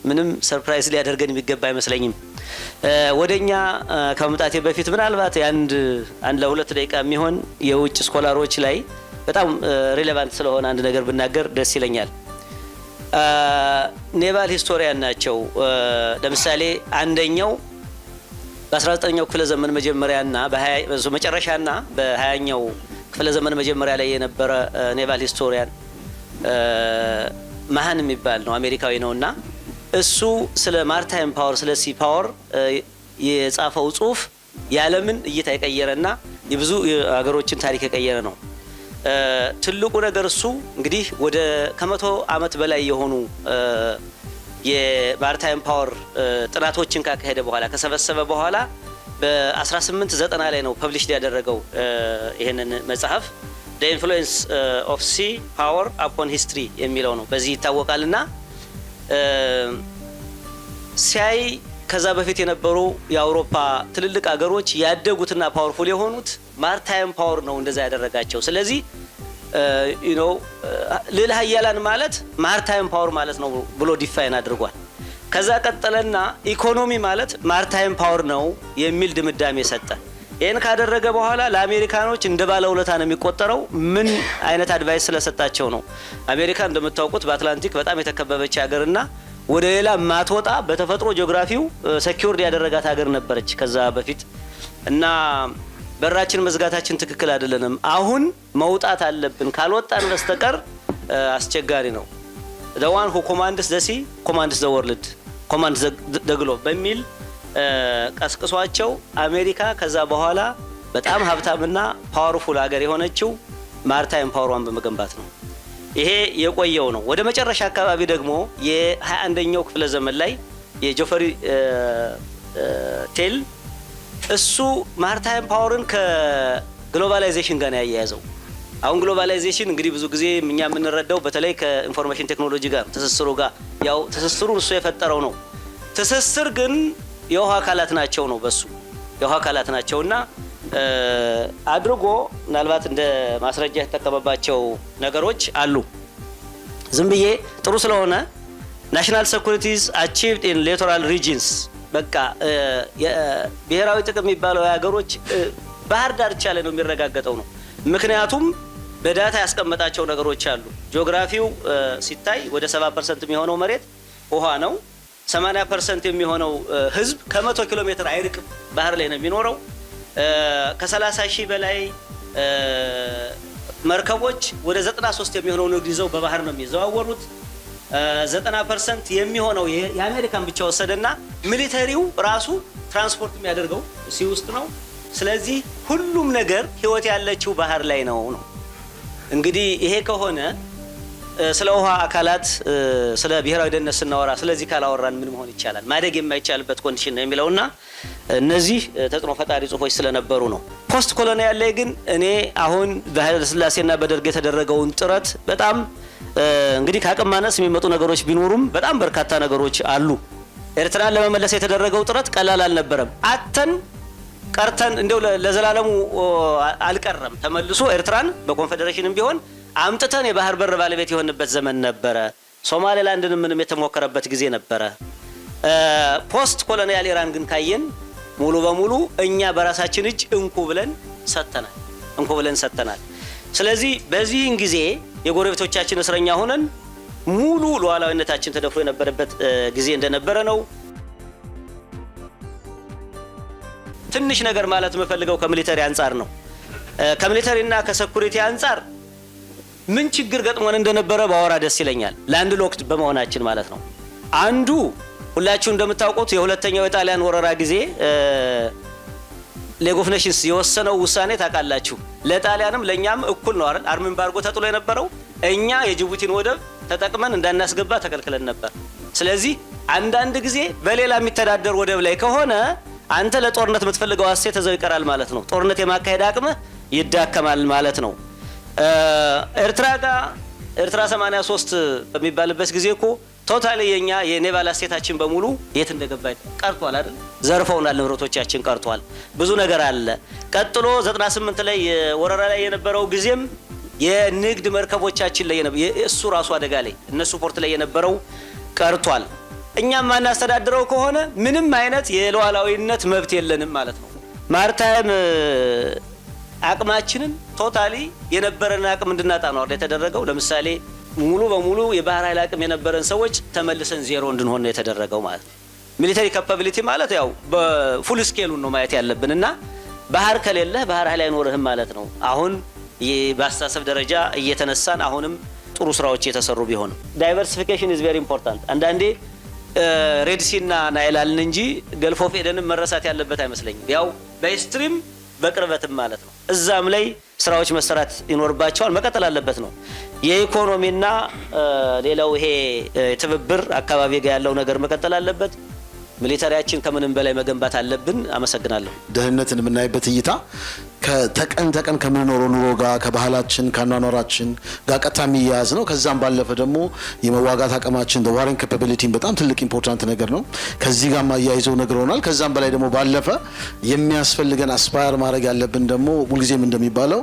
ምንም ሰርፕራይዝ ሊያደርገን የሚገባ አይመስለኝም። ወደኛ ከመምጣቴ በፊት ምናልባት አንድ ለሁለት ደቂቃ የሚሆን የውጭ ስኮላሮች ላይ በጣም ሪሌቫንት ስለሆነ አንድ ነገር ብናገር ደስ ይለኛል። ኔቫል ሂስቶሪያን ናቸው። ለምሳሌ አንደኛው በ19ኛው ክፍለ ዘመን መጀመሪያና መጨረሻና በ20ኛው ክፍለ ዘመን መጀመሪያ ላይ የነበረ ኔቫል ሂስቶሪያን ማሃን የሚባል ነው፣ አሜሪካዊ ነውና እሱ ስለ ማርታይም ፓወር ስለ ሲ ፓወር የጻፈው ጽሁፍ የዓለምን እይታ የቀየረና የብዙ ሀገሮችን ታሪክ የቀየረ ነው። ትልቁ ነገር እሱ እንግዲህ ወደ ከ100 ዓመት በላይ የሆኑ የማርታይም ፓወር ጥናቶችን ካካሄደ በኋላ ከሰበሰበ በኋላ በ1890 ላይ ነው ፐብሊሽድ ያደረገው ይሄንን መጽሐፍ The Influence of Sea Power Upon History የሚለው ነው። በዚህ ይታወቃልና ሲያይ ከዛ በፊት የነበሩ የአውሮፓ ትልልቅ ሀገሮች ያደጉትና ፓወርፉል የሆኑት ማርታይም ፓወር ነው እንደዛ ያደረጋቸው። ስለዚህ ልዕለ ኃያላን ማለት ማርታይም ፓወር ማለት ነው ብሎ ዲፋይን አድርጓል። ከዛ ቀጠለና ኢኮኖሚ ማለት ማርታይም ፓወር ነው የሚል ድምዳሜ ሰጠ። ይህን ካደረገ በኋላ ለአሜሪካኖች እንደ ባለውለታ ነው የሚቆጠረው። ምን አይነት አድቫይስ ስለሰጣቸው ነው? አሜሪካ እንደምታውቁት በአትላንቲክ በጣም የተከበበች ሀገርና ወደ ሌላ ማትወጣ በተፈጥሮ ጂኦግራፊው ሴኩሪቲ ያደረጋት ሀገር ነበረች ከዛ በፊት እና በራችን መዝጋታችን ትክክል አይደለንም፣ አሁን መውጣት አለብን፣ ካልወጣን በስተቀር አስቸጋሪ ነው። the one who commands the sea commands the world commands the globe በሚል ቀስቅሷቸው አሜሪካ ከዛ በኋላ በጣም ሀብታምና ፓወርፉል ሀገር የሆነችው ማርታይም ፓወሯን በመገንባት ነው። ይሄ የቆየው ነው። ወደ መጨረሻ አካባቢ ደግሞ የ21ኛው ክፍለ ዘመን ላይ የጆፈሪ ቴል እሱ ማርታይም ፓወርን ከግሎባላይዜሽን ጋር ያያያዘው። አሁን ግሎባላይዜሽን እንግዲህ ብዙ ጊዜ እኛ የምንረዳው በተለይ ከኢንፎርሜሽን ቴክኖሎጂ ጋር ትስስሩ ጋር ያው ትስስሩን እሱ የፈጠረው ነው። ትስስር ግን የውሃ አካላት ናቸው ነው በሱ የውሃ አካላት ናቸውና አድርጎ ምናልባት እንደ ማስረጃ የተጠቀመባቸው ነገሮች አሉ። ዝም ብዬ ጥሩ ስለሆነ ናሽናል ሴኩሪቲስ አቺቭድ ኢን ሊቶራል ሪጅንስ በቃ ብሔራዊ ጥቅም የሚባለው የሀገሮች ባህር ዳርቻ ላይ ነው የሚረጋገጠው ነው። ምክንያቱም በዳታ ያስቀመጣቸው ነገሮች አሉ። ጂኦግራፊው ሲታይ ወደ 70% የሚሆነው መሬት ውሃ ነው። 80% የሚሆነው ህዝብ ከ100 ኪሎ ሜትር አይርቅም ባህር ላይ ነው የሚኖረው። ከ30 ሺህ በላይ መርከቦች ወደ 93 የሚሆነው ንግድ ይዘው በባህር ነው የሚዘዋወሩት። 90% የሚሆነው የአሜሪካን ብቻ ወሰደና ሚሊተሪው ራሱ ትራንስፖርት የሚያደርገው ሲ ውስጥ ነው። ስለዚህ ሁሉም ነገር ህይወት ያለችው ባህር ላይ ነው። እንግዲህ ይሄ ከሆነ ስለ ውሃ አካላት ስለ ብሔራዊ ደህንነት ስናወራ ስለዚህ ካላወራን ምን መሆን ይቻላል? ማደግ የማይቻልበት ኮንዲሽን ነው የሚለውና እነዚህ ተጽዕኖ ፈጣሪ ጽሁፎች ስለነበሩ ነው። ፖስት ኮሎኒያል ላይ ግን እኔ አሁን በኃይለ ሥላሴና በደርግ የተደረገውን ጥረት በጣም እንግዲህ ከአቅም ማነስ የሚመጡ ነገሮች ቢኖሩም በጣም በርካታ ነገሮች አሉ። ኤርትራን ለመመለስ የተደረገው ጥረት ቀላል አልነበረም። አተን ቀርተን እንደው ለዘላለሙ አልቀረም። ተመልሶ ኤርትራን በኮንፌዴሬሽንም ቢሆን አምጥተን የባህር በር ባለቤት የሆንበት ዘመን ነበረ። ሶማሌላንድን ምንም የተሞከረበት ጊዜ ነበረ። ፖስት ኮሎኒያል ኢራን ግን ካየን ሙሉ በሙሉ እኛ በራሳችን እጅ እንኩ ብለን ሰጥተናል። ስለዚህ በዚህን ጊዜ የጎረቤቶቻችን እስረኛ ሆነን ሙሉ ሉዓላዊነታችን ተደፍሮ የነበረበት ጊዜ እንደነበረ ነው። ትንሽ ነገር ማለት የምፈልገው ከሚሊተሪ አንጻር ነው። ከሚሊተሪና ከሴኩሪቲ አንጻር ምን ችግር ገጥሞን እንደነበረ ባወራ ደስ ይለኛል። ላንድ ሎክድ በመሆናችን ማለት ነው። አንዱ ሁላችሁ እንደምታውቁት የሁለተኛው የጣሊያን ወረራ ጊዜ ሌግ ኦፍ ኔሽንስ የወሰነው ውሳኔ ታውቃላችሁ። ለጣሊያንም ለኛም እኩል ነው አይደል? አርም ኤምባርጎ ተጥሎ የነበረው እኛ የጅቡቲን ወደብ ተጠቅመን እንዳናስገባ ተከልክለን ነበር። ስለዚህ አንዳንድ ጊዜ በሌላ የሚተዳደር ወደብ ላይ ከሆነ አንተ ለጦርነት የምትፈልገው አሴት ተዘው ይቀራል ማለት ነው። ጦርነት የማካሄድ አቅምህ ይዳከማል ማለት ነው። ኤርትራ 83 በሚባልበት ጊዜ እኮ ቶታሊ የኛ የኔቫል አሴታችን በሙሉ የት እንደገባ ቀርቷል አይደል? ዘርፈውናል፣ ንብረቶቻችን ቀርቷል። ብዙ ነገር አለ። ቀጥሎ 98 ላይ ወረራ ላይ የነበረው ጊዜም የንግድ መርከቦቻችን ላይ እሱ ራሱ አደጋ ላይ እነሱ ፖርት ላይ የነበረው ቀርቷል። እኛም ማናስተዳድረው ከሆነ ምንም አይነት የሉዓላዊነት መብት የለንም ማለት ነው። ማርታይም አቅማችንን ቶታሊ የነበረን አቅም እንድናጣ ነው የተደረገው። ለምሳሌ ሙሉ በሙሉ የባህር ኃይል አቅም የነበረን ሰዎች ተመልሰን ዜሮ እንድንሆን ነው የተደረገው ማለት ነው። ሚሊተሪ ካፓቢሊቲ ማለት ያው በፉል ስኬሉን ነው ማየት ያለብንና ባህር ከሌለህ ባህር ኃይል አይኖርህም ማለት ነው። አሁን በአስተሳሰብ ደረጃ እየተነሳን አሁንም ጥሩ ስራዎች እየተሰሩ ቢሆንም ዳይቨርሲፊኬሽን ኢዝ ቬሪ ኢምፖርታንት። አንዳንዴ ሬድሲና ናይላልን እንጂ ገልፍ ኦፍ ኤደንም መረሳት ያለበት አይመስለኝም። ያው በስትሪም በቅርበትም ማለት ነው። እዛም ላይ ስራዎች መሰራት ይኖርባቸዋል፣ መቀጠል አለበት ነው። የኢኮኖሚና ሌላው ይሄ ትብብር አካባቢ ጋር ያለው ነገር መቀጠል አለበት። ሚሊተሪያችን ከምንም በላይ መገንባት አለብን። አመሰግናለሁ። ደህንነትን የምናይበት እይታ ከተቀን ተቀን ከምንኖረው ኑሮ ጋር ከባህላችን ከአኗኗራችን ጋር ቀጥታ የሚያያዝ ነው። ከዛም ባለፈ ደግሞ የመዋጋት አቅማችን ዋሪንግ ካፓቢሊቲን በጣም ትልቅ ኢምፖርታንት ነገር ነው። ከዚህ ጋር ማያይዘው ነግረውናል። ከዛም በላይ ደግሞ ባለፈ የሚያስፈልገን አስፓየር ማድረግ ያለብን ደግሞ ሁልጊዜም እንደሚባለው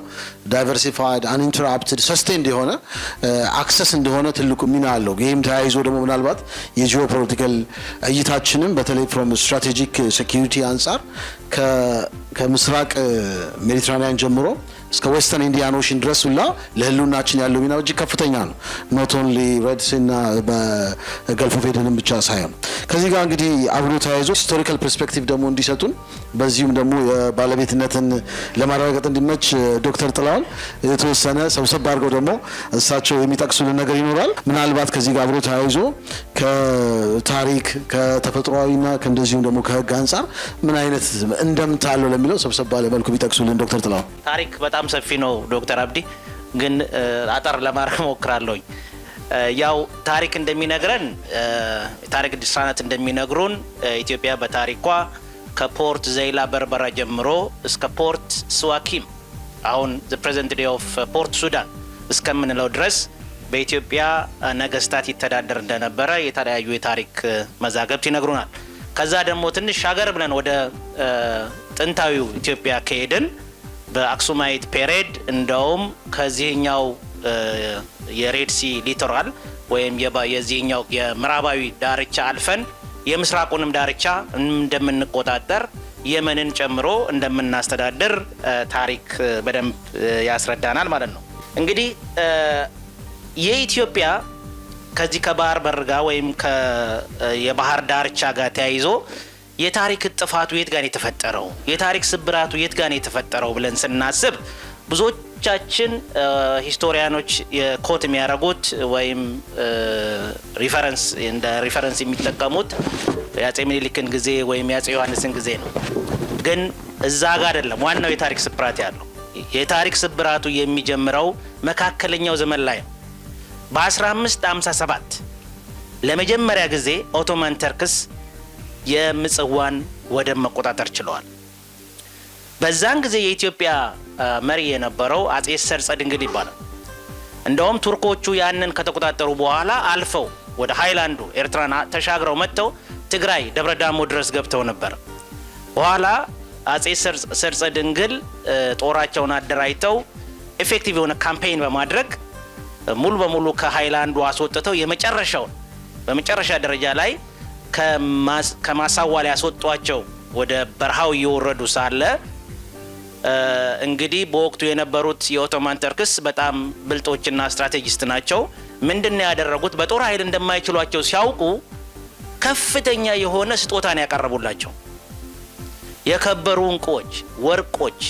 ዳይቨርሲፋይድ አንኢንተራፕትድ ሰስቴንድ የሆነ አክሰስ እንደሆነ ትልቁ ሚና አለው። ይህም ተያይዞ ደግሞ ምናልባት የጂኦፖለቲካል እይታችንም በተለይ ፍሮም ስትራቴጂክ ሴኪሪቲ አንጻር ከምስራቅ ሜዲትራኒያን ጀምሮ እስከ ዌስተርን ኢንዲያን ኦሽን ድረስ ሁላ ለህልውናችን ያለው ሚና እጅግ ከፍተኛ ነው። ኖት ኦንሊ ሬድ ሲ እና በገልፍ ኦፍ ኤደንን ብቻ ሳይሆን ከዚህ ጋር እንግዲህ አብሮ ተያይዞ ሂስቶሪካል ፐርስፔክቲቭ ደግሞ እንዲሰጡን በዚሁም ደግሞ የባለቤትነትን ለማረጋገጥ እንዲመች ዶክተር ጥላሁን የተወሰነ ሰብሰብ አድርገው ደግሞ እሳቸው የሚጠቅሱልን ነገር ይኖራል። ምናልባት ከዚህ ጋር አብሮ ተያይዞ ከታሪክ ከተፈጥሯዊና ከእንደዚሁም ደግሞ ከህግ አንጻር ምን አይነት እንደምታ አለው ለሚለው ሰብሰብ ባለ መልኩ ቢጠቅሱልን ዶክተር ጥላሁን። ታሪክ በጣም ሰፊ ነው ዶክተር አብዲ፣ ግን አጠር ለማድረግ ሞክራለሁኝ። ያው ታሪክ እንደሚነግረን ታሪክ ድርሳናት እንደሚነግሩን ኢትዮጵያ በታሪኳ ከፖርት ዘይላ በርበራ ጀምሮ እስከ ፖርት ስዋኪም አሁን ዘ ፕሬዘንት ዴይ ኦፍ ፖርት ሱዳን እስከምንለው ድረስ በኢትዮጵያ ነገስታት ይተዳደር እንደነበረ የተለያዩ የታሪክ መዛግብት ይነግሩናል። ከዛ ደግሞ ትንሽ ሀገር ብለን ወደ ጥንታዊው ኢትዮጵያ ከሄድን በአክሱማይት ፔሪድ እንደውም ከዚህኛው የሬድሲ ሊቶራል ወይም የዚህኛው የምዕራባዊ ዳርቻ አልፈን የምስራቁንም ዳርቻ እንደምንቆጣጠር የመንን ጨምሮ እንደምናስተዳድር ታሪክ በደንብ ያስረዳናል ማለት ነው። እንግዲህ የኢትዮጵያ ከዚህ ከባህር በር ጋር ወይም የባህር ዳርቻ ጋር ተያይዞ የታሪክ ጥፋቱ የት ጋር የተፈጠረው የታሪክ ስብራቱ የት ጋር የተፈጠረው ብለን ስናስብ ብዙዎቻችን ሂስቶሪያኖች የኮት የሚያደርጉት ወይም ሪፈረንስ እንደ ሪፈረንስ የሚጠቀሙት የአፄ ምኒልክን ጊዜ ወይም የአፄ ዮሐንስን ጊዜ ነው። ግን እዛ ጋር አይደለም ዋናው የታሪክ ስብራት ያለው። የታሪክ ስብራቱ የሚጀምረው መካከለኛው ዘመን ላይ ነው። በ1557 ለመጀመሪያ ጊዜ ኦቶማን ተርክስ የምጽዋን ወደብ መቆጣጠር ችለዋል። በዛን ጊዜ የኢትዮጵያ መሪ የነበረው አጼ ሰርጸ ድንግል ይባላል። እንደውም ቱርኮቹ ያንን ከተቆጣጠሩ በኋላ አልፈው ወደ ሃይላንዱ ኤርትራን ተሻግረው መጥተው ትግራይ ደብረ ዳሞ ድረስ ገብተው ነበር። በኋላ አጼ ሰርጸ ድንግል ጦራቸውን አደራጅተው ኤፌክቲቭ የሆነ ካምፔይን በማድረግ ሙሉ በሙሉ ከሃይላንዱ አስወጥተው የመጨረሻውን በመጨረሻ ደረጃ ላይ ከማሳዋ ላይ ያስወጧቸው ወደ በረሃው እየወረዱ ሳለ እንግዲህ በወቅቱ የነበሩት የኦቶማን ተርክስ በጣም ብልጦችና ስትራቴጂስት ናቸው። ምንድነው ያደረጉት? በጦር ኃይል እንደማይችሏቸው ሲያውቁ ከፍተኛ የሆነ ስጦታን ያቀርቡላቸው። የከበሩ እንቁዎች፣ ወርቆች፣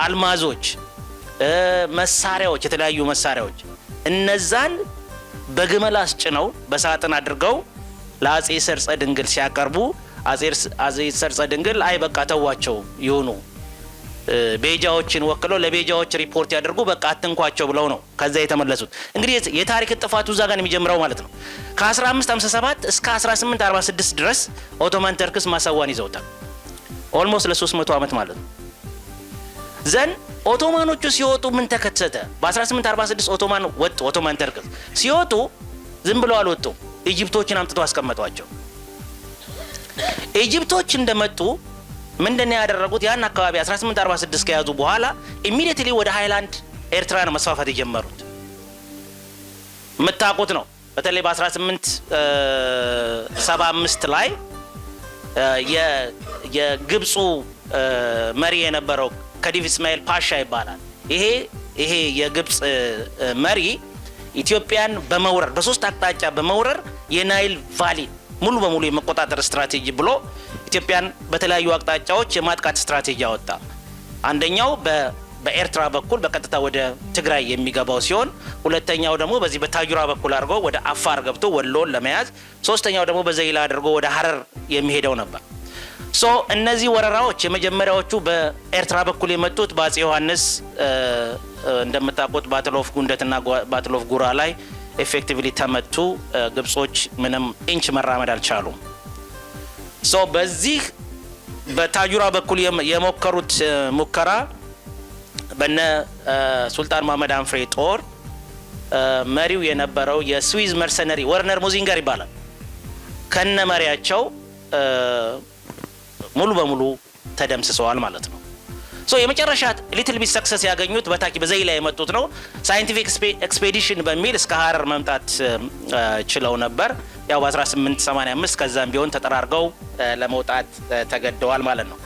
አልማዞች፣ መሳሪያዎች፣ የተለያዩ መሳሪያዎች እነዛን በግመል አስጭነው በሳጥን አድርገው ለአጼ ሰርጸ ድንግል ሲያቀርቡ አጼ ሰርጸ ድንግል አይ በቃ ተዋቸው ይሁኑ ቤጃዎችን ወክለው ለቤጃዎች ሪፖርት ያደርጉ በቃ አትንኳቸው ብለው ነው ከዛ የተመለሱት። እንግዲህ የታሪክ ጥፋቱ እዛ ጋር የሚጀምረው ማለት ነው። ከ1557 እስከ 1846 ድረስ ኦቶማን ተርክስ ማሳዋን ይዘውታል። ኦልሞስት ለ300 ዓመት ማለት ነው። ዘን ኦቶማኖቹ ሲወጡ ምን ተከሰተ? በ1846 ኦቶማን ተርክስ ሲወጡ ዝም ብለው አልወጡም። ኢጂፕቶችን አምጥተው አስቀመጧቸው። ኢጂፕቶች እንደመጡ ምንድነው ያደረጉት? ያን አካባቢ 1846 ከያዙ በኋላ ኢሚዲየትሊ ወደ ሃይላንድ ኤርትራ ነው መስፋፋት የጀመሩት። የምታውቁት ነው። በተለይ በ1875 ላይ የግብፁ መሪ የነበረው ከዲቭ እስማኤል ፓሻ ይባላል። ይሄ የግብፅ መሪ ኢትዮጵያን በመውረር በሶስት አቅጣጫ በመውረር የናይል ቫሊ ሙሉ በሙሉ የመቆጣጠር ስትራቴጂ ብሎ ኢትዮጵያን በተለያዩ አቅጣጫዎች የማጥቃት ስትራቴጂ አወጣ። አንደኛው በኤርትራ በኩል በቀጥታ ወደ ትግራይ የሚገባው ሲሆን ሁለተኛው ደግሞ በዚህ በታጁራ በኩል አድርጎ ወደ አፋር ገብቶ ወሎን ለመያዝ፣ ሶስተኛው ደግሞ በዘይላ አድርጎ ወደ ሀረር የሚሄደው ነበር። ሶ እነዚህ ወረራዎች የመጀመሪያዎቹ በኤርትራ በኩል የመጡት በአጼ ዮሐንስ እንደምታውቁት ባትል ኦፍ ጉንደትና ባትል ኦፍ ጉራ ላይ ኤፌክቲቭሊ ተመቱ። ግብጾች ምንም ኢንች መራመድ አልቻሉም። ሶ በዚህ በታጁራ በኩል የሞከሩት ሙከራ በነ ሱልጣን መሐመድ አንፍሬ ጦር መሪው የነበረው የስዊዝ መርሰነሪ ወርነር ሙዚንገር ይባላል ከነ መሪያቸው ሙሉ በሙሉ ተደምስሰዋል ማለት ነው። ሶ የመጨረሻ ሊትል ቢት ሰክሰስ ያገኙት በታኪ በዘይላ የመጡት ነው። ሳይንቲፊክ ኤክስፔዲሽን በሚል እስከ ሀረር መምጣት ችለው ነበር። ያው በ1885 ከዛም ቢሆን ተጠራርገው ለመውጣት ተገደዋል ማለት ነው።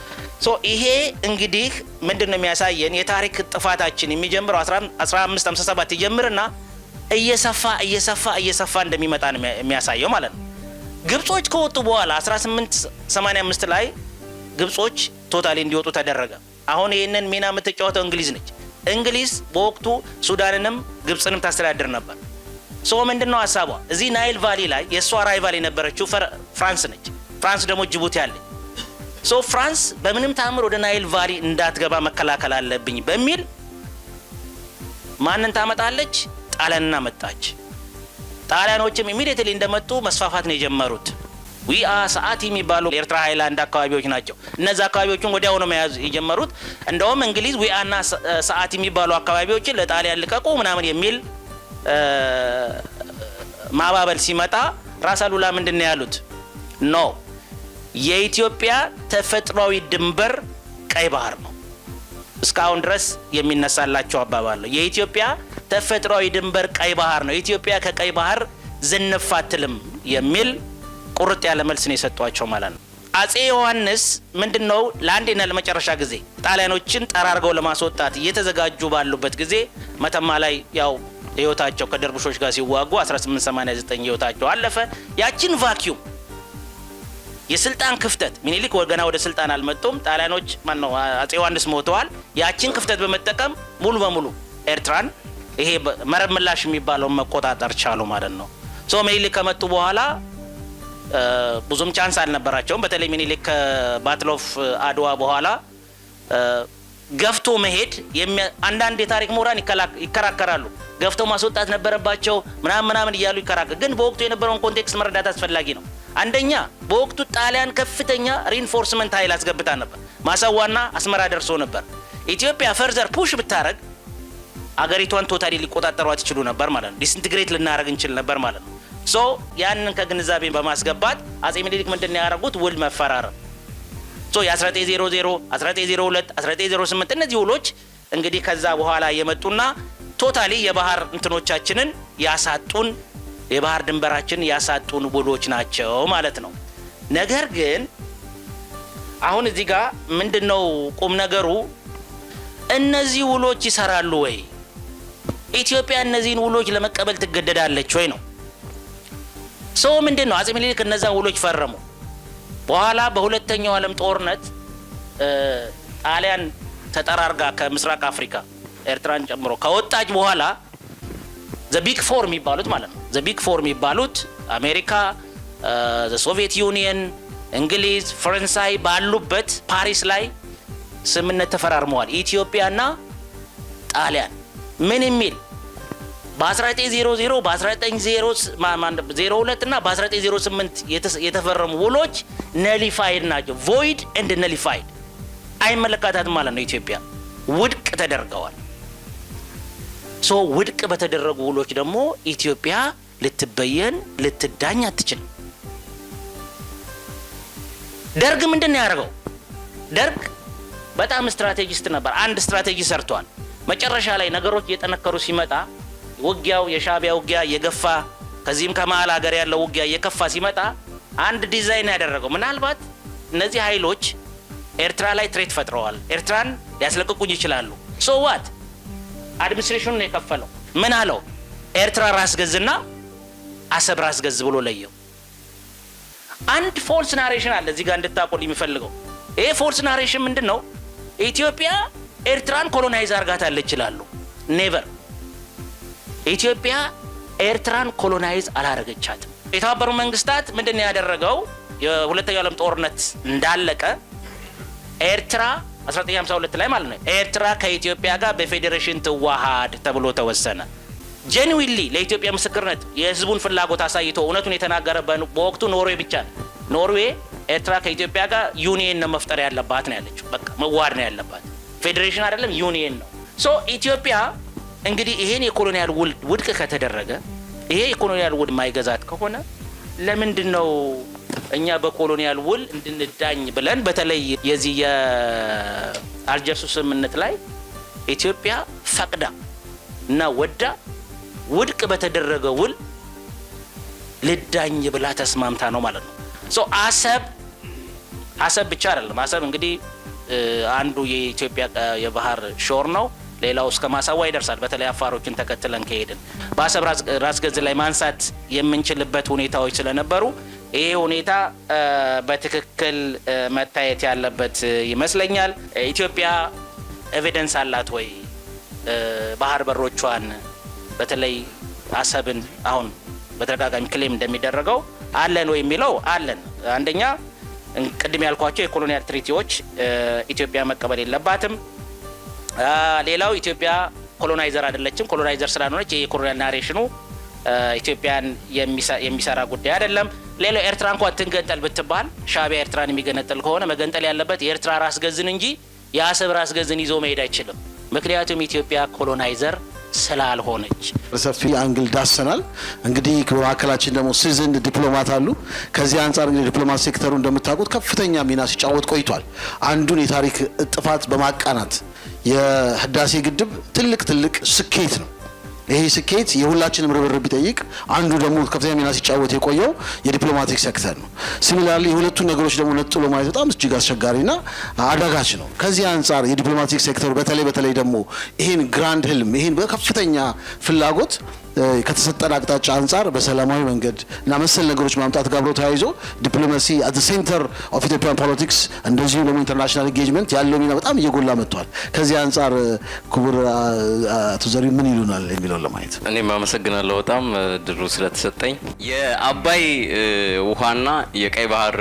ሶ ይሄ እንግዲህ ምንድነው የሚያሳየን? የታሪክ ጥፋታችን የሚጀምረው 1557 ይጀምርና እየሰፋ እንደሚመጣ ነው የሚያሳየው ማለት ነው። ግብጾች ከወጡ በኋላ 1885 ላይ ግብጾች ቶታሊ እንዲወጡ ተደረገ። አሁን ይህንን ሚና የምትጫወተው እንግሊዝ ነች። እንግሊዝ በወቅቱ ሱዳንንም ግብጽንም ታስተዳድር ነበር። ሶ ምንድነው ሀሳቧ? እዚህ ናይል ቫሊ ላይ የእሷ ራይቫል የነበረችው ፍራንስ ነች። ፍራንስ ደግሞ ጅቡቲ አለች። ሶ ፍራንስ በምንም ታምር ወደ ናይል ቫሊ እንዳትገባ መከላከል አለብኝ በሚል ማንን ታመጣለች? ጣሊያንን አመጣች። ጣሊያኖችም ኢሚዲየትሊ እንደመጡ መስፋፋት ነው የጀመሩት። ዊአ ሰዓት የሚባሉ ኤርትራ ሃይላንድ አካባቢዎች ናቸው። እነዚህ አካባቢዎችን ወዲያው ነው መያዝ የጀመሩት። እንደውም እንግሊዝ ዊአና ሰዓት የሚባሉ አካባቢዎችን ለጣሊያን ልቀቁ ምናምን የሚል ማባበል ሲመጣ ራስ አሉላ ምንድነው ያሉት? ኖ የኢትዮጵያ ተፈጥሯዊ ድንበር ቀይ ባህር ነው። እስካሁን ድረስ የሚነሳላቸው አባባል ነው። የኢትዮጵያ ተፈጥሯዊ ድንበር ቀይ ባህር ነው። ኢትዮጵያ ከቀይ ባህር ዝንፍ አትልም የሚል ቁርጥ ያለ መልስ ነው የሰጧቸው ማለት ነው። አጼ ዮሐንስ ምንድነው ለአንዴና ለመጨረሻ ጊዜ ጣሊያኖችን ጠራርገው ለማስወጣት እየተዘጋጁ ባሉበት ጊዜ መተማ ላይ ያው ህይወታቸው ከደርቡሾች ጋር ሲዋጉ 1889 ህይወታቸው አለፈ። ያችን ቫኪዩም የስልጣን ክፍተት ሚኒሊክ ገና ወደ ስልጣን አልመጡም። ጣሊያኖች ማነው አጼ ዮሐንስ ሞተዋል። ያችን ክፍተት በመጠቀም ሙሉ በሙሉ ኤርትራን ይሄ መረብ ምላሽ የሚባለው መቆጣጠር ቻሉ ማለት ነው። ሶ ሚኒሊክ ከመጡ በኋላ ብዙም ቻንስ አልነበራቸውም። በተለይ ሚኒሊክ ከባትል ኦፍ አድዋ በኋላ ገፍቶ መሄድ አንዳንድ የታሪክ ምሁራን ይከራከራሉ። ገፍቶ ማስወጣት ነበረባቸው ምናምን እያሉ ይከራከራሉ። ግን በወቅቱ የነበረውን ኮንቴክስት መረዳት አስፈላጊ ነው። አንደኛ በወቅቱ ጣሊያን ከፍተኛ ሪኢንፎርስመንት ኃይል አስገብታ ነበር። ማሳዋና አስመራ ደርሶ ነበር። ኢትዮጵያ ፈርዘር ፑሽ ብታረግ አገሪቷን ቶታሊ ሊቆጣጠሯት ይችሉ ነበር ማለት ነው። ዲስኢንቴግሬት ልናረግ እንችል ነበር ማለት ነው። ሶ ያንን ከግንዛቤ በማስገባት አጼ ምኒልክ ምንድነው ያደረጉት? ውል መፈራረም። ሶ የ1900 1902 1908 እነዚህ ውሎች እንግዲህ ከዛ በኋላ የመጡና ቶታሊ የባህር እንትኖቻችንን ያሳጡን የባህር ድንበራችንን ያሳጡን ውሎች ናቸው ማለት ነው። ነገር ግን አሁን እዚህ ጋር ምንድነው ቁም ነገሩ? እነዚህ ውሎች ይሰራሉ ወይ? ኢትዮጵያ እነዚህን ውሎች ለመቀበል ትገደዳለች ወይ ነው። ሰው ምንድነው አጼ ምኒልክ እነዛን ውሎች ፈረሙ። በኋላ በሁለተኛው ዓለም ጦርነት ጣሊያን ተጠራርጋ ከምስራቅ አፍሪካ ኤርትራን ጨምሮ ከወጣች በኋላ ዘ ቢግ ፎር የሚባሉት ማለት ነው ዘ ቢግ ፎር የሚባሉት አሜሪካ፣ ዘ ሶቪየት ዩኒየን፣ እንግሊዝ፣ ፈረንሳይ ባሉበት ፓሪስ ላይ ስምምነት ተፈራርመዋል። ኢትዮጵያና ጣሊያን ምን የሚል በ1900 በ1902 እና በ1908 የተፈረሙ ውሎች ነሊፋይድ ናቸው። ቮይድ ኤንድ ነሊፋይድ አይመለከታትም ማለት ነው። ኢትዮጵያ ውድቅ ተደርገዋል። ሶ ውድቅ በተደረጉ ውሎች ደግሞ ኢትዮጵያ ልትበየን ልትዳኝ አትችልም። ደርግ ምንድነው ያደረገው? ደርግ በጣም ስትራቴጂስት ነበር። አንድ ስትራቴጂ ሰርቷል። መጨረሻ ላይ ነገሮች እየጠነከሩ ሲመጣ ውጊያው የሻዕቢያ ውጊያ እየገፋ ከዚህም ከመሀል ሀገር ያለው ውጊያ እየከፋ ሲመጣ አንድ ዲዛይን ያደረገው ምናልባት እነዚህ ኃይሎች ኤርትራ ላይ ትሬት ፈጥረዋል፣ ኤርትራን ሊያስለቅቁኝ ይችላሉ። ሶ ዋት አድሚኒስትሬሽኑን የከፈለው ምን አለው? ኤርትራ ራስ ገዝና አሰብ ራስ ገዝ ብሎ ለየው። አንድ ፎልስ ናሬሽን አለ እዚህ ጋር እንድታቆል የሚፈልገው። ይሄ ፎልስ ናሬሽን ምንድነው? ኢትዮጵያ ኤርትራን ኮሎናይዝ አርጋታለች ይላሉ። ኔቨር። ኢትዮጵያ ኤርትራን ኮሎናይዝ አላረገቻትም። የተባበሩ መንግስታት ምንድነው ያደረገው? የሁለተኛው ዓለም ጦርነት እንዳለቀ ኤርትራ 1952 ላይ ማለት ነው ኤርትራ ከኢትዮጵያ ጋር በፌዴሬሽን ትዋሃድ ተብሎ ተወሰነ። ጄንዊንሊ ለኢትዮጵያ ምስክርነት የህዝቡን ፍላጎት አሳይቶ እውነቱን የተናገረ በወቅቱ ኖርዌይ ብቻ ነው። ኖርዌይ ኤርትራ ከኢትዮጵያ ጋር ዩኒየን ነው መፍጠር ያለባት ነው ያለችው። በቃ መዋሃድ ነው ያለባት፣ ፌዴሬሽን አይደለም ዩኒየን ነው። ሶ ኢትዮጵያ እንግዲህ ይሄን የኮሎኒያል ውል ውድቅ ከተደረገ ይሄ የኮሎኒያል ውል ማይገዛት ከሆነ ለምንድን ነው እኛ በኮሎኒያል ውል እንድንዳኝ ብለን በተለይ የዚህ የአልጀርሱ ስምምነት ላይ ኢትዮጵያ ፈቅዳ እና ወዳ ውድቅ በተደረገ ውል ልዳኝ ብላ ተስማምታ ነው ማለት ነው። ሶ አሰብ ብቻ አይደለም። አሰብ እንግዲህ አንዱ የኢትዮጵያ የባህር ሾር ነው። ሌላው እስከ ማሳዋ ይደርሳል። በተለይ አፋሮችን ተከትለን ከሄድን በአሰብ ራስ ገዝ ላይ ማንሳት የምንችልበት ሁኔታዎች ስለነበሩ ይሄ ሁኔታ በትክክል መታየት ያለበት ይመስለኛል። ኢትዮጵያ ኤቪደንስ አላት ወይ? ባህር በሮቿን በተለይ አሰብን አሁን በተደጋጋሚ ክሌም እንደሚደረገው አለን ወይ የሚለው አለን። አንደኛ ቅድም ያልኳቸው የኮሎኒያል ትሪቲዎች ኢትዮጵያ መቀበል የለባትም። ሌላው ኢትዮጵያ ኮሎናይዘር አይደለችም። ኮሎናይዘር ስላልሆነች የኮሎኒያል ናሬሽኑ ኢትዮጵያን የሚሰራ ጉዳይ አይደለም። ሌላው ኤርትራ እንኳን ትንገንጠል ብትባል ሻዕቢያ ኤርትራን የሚገነጠል ከሆነ መገንጠል ያለበት የኤርትራ ራስ ገዝን እንጂ የአሰብ ራስ ገዝን ይዞ መሄድ አይችልም። ምክንያቱም ኢትዮጵያ ኮሎናይዘር ስላልሆነች። ሰፊ አንግል ዳሰናል። እንግዲህ በማዕከላችን ደግሞ ሲዝንድ ዲፕሎማት አሉ። ከዚህ አንጻር እንግዲህ ዲፕሎማት ሴክተሩ እንደምታውቁት ከፍተኛ ሚና ሲጫወት ቆይቷል። አንዱን የታሪክ ጥፋት በማቃናት የህዳሴ ግድብ ትልቅ ስኬት ነው። ይሄ ስኬት የሁላችንም ርብርብ ቢጠይቅ አንዱ ደግሞ ከፍተኛ ሚና ሲጫወት የቆየው የዲፕሎማቲክ ሴክተር ነው። ሲሚላርሊ የሁለቱን ነገሮች ደግሞ ነጥሎ ማየት በጣም እጅግ አስቸጋሪና አዳጋች ነው። ከዚህ አንጻር የዲፕሎማቲክ ሴክተሩ በተለይ ደግሞ ይሄን ግራንድ ህልም ይሄን በከፍተኛ ፍላጎት ከተሰጠን አቅጣጫ አንጻር በሰላማዊ መንገድ እና መሰል ነገሮች ማምጣት ጋር ተያይዞ ዲፕሎማሲ አት ዘ ሴንተር ኦፍ ኢትዮጵያን ፖለቲክስ እንደዚሁ ደግሞ ኢንተርናሽናል ኢንጌጅመንት ያለው ሚና በጣም እየጎላ መጥቷል። ከዚህ አንጻር ክቡር አቶ ዘሪሁን ምን ይሉናል የሚለውን ለማየት እኔም አመሰግናለሁ በጣም ድሩ ስለተሰጠኝ። የአባይ ውሃና የቀይ ባህር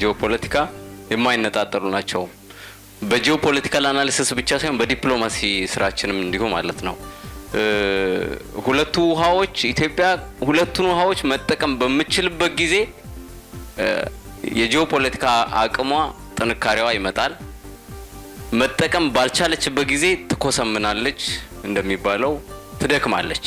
ጂኦፖለቲካ የማይነጣጠሉ ናቸው። በጂኦፖለቲካል አናሊሲስ ብቻ ሳይሆን በዲፕሎማሲ ስራችንም እንዲሁ ማለት ነው። ሁለቱ ውሃዎች ኢትዮጵያ ሁለቱን ውሃዎች መጠቀም በምትችልበት ጊዜ የጂኦፖለቲካ አቅሟ ጥንካሬዋ ይመጣል። መጠቀም ባልቻለችበት ጊዜ ትኮሰምናለች፣ እንደሚባለው ትደክማለች።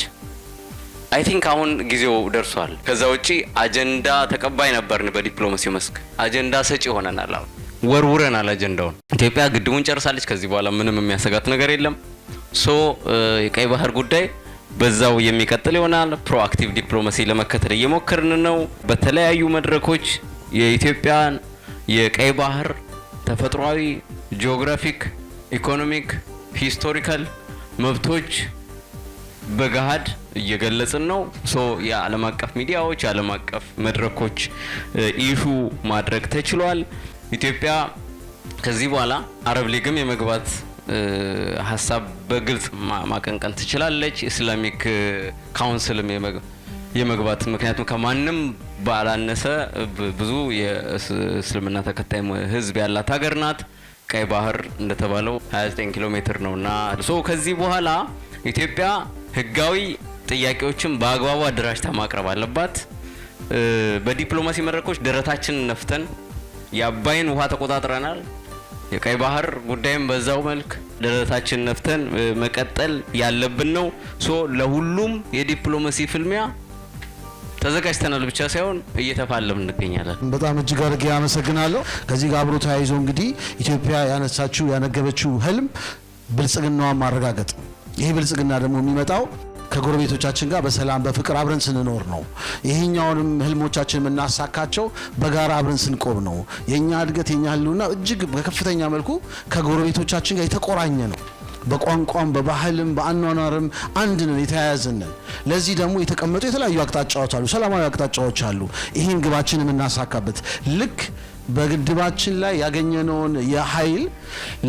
አይ ቲንክ አሁን ጊዜው ደርሷል። ከዛ ውጪ አጀንዳ ተቀባይ ነበርን፣ በዲፕሎማሲው መስክ አጀንዳ ሰጪ ሆነናል። አሁን ወርውረናል አጀንዳውን። ኢትዮጵያ ግድቡን ጨርሳለች። ከዚህ በኋላ ምንም የሚያሰጋት ነገር የለም። ሶ የቀይ ባህር ጉዳይ በዛው የሚቀጥል ይሆናል። ፕሮአክቲቭ ዲፕሎማሲ ለመከተል እየሞከርን ነው። በተለያዩ መድረኮች የኢትዮጵያን የቀይ ባህር ተፈጥሯዊ፣ ጂኦግራፊክ፣ ኢኮኖሚክ፣ ሂስቶሪካል መብቶች በገሃድ እየገለጽን ነው። ሶ የዓለም አቀፍ ሚዲያዎች፣ የዓለም አቀፍ መድረኮች ኢሹ ማድረግ ተችሏል። ኢትዮጵያ ከዚህ በኋላ አረብ ሊግም የመግባት ሀሳብ በግልጽ ማቀንቀን ትችላለች። ኢስላሚክ ካውንስልም የመግባት ምክንያቱም ከማንም ባላነሰ ብዙ የእስልምና ተከታይ ህዝብ ያላት ሀገር ናት። ቀይ ባህር እንደተባለው 29 ኪሎ ሜትር ነውና ሶ ከዚህ በኋላ ኢትዮጵያ ህጋዊ ጥያቄዎችን በአግባቡ አደራጅታ ማቅረብ አለባት። በዲፕሎማሲ መድረኮች ደረታችንን ነፍተን የአባይን ውሃ ተቆጣጥረናል። የቀይ ባህር ጉዳይም በዛው መልክ ደረታችንን ነፍተን መቀጠል ያለብን ነው። ሶ ለሁሉም የዲፕሎማሲ ፍልሚያ ተዘጋጅተናል ብቻ ሳይሆን እየተፋለምን እንገኛለን። በጣም እጅግ አድርጌ አመሰግናለሁ። ከዚህ ጋር አብሮ ተያይዞ እንግዲህ ኢትዮጵያ ያነሳችው ያነገበችው ህልም ብልጽግናዋን ማረጋገጥ። ይሄ ብልጽግና ደግሞ የሚመጣው ከጎረቤቶቻችን ጋር በሰላም በፍቅር አብረን ስንኖር ነው። ይሄኛውንም ህልሞቻችን የምናሳካቸው በጋራ አብረን ስንቆም ነው። የኛ እድገት የኛ ህልውና እጅግ በከፍተኛ መልኩ ከጎረቤቶቻችን ጋር የተቆራኘ ነው። በቋንቋም በባህልም በአኗኗርም አንድ ነን፣ የተያያዝን ነን። ለዚህ ደግሞ የተቀመጡ የተለያዩ አቅጣጫዎች አሉ፣ ሰላማዊ አቅጣጫዎች አሉ። ይህን ግባችን የምናሳካበት ልክ በግድባችን ላይ ያገኘነውን የኃይል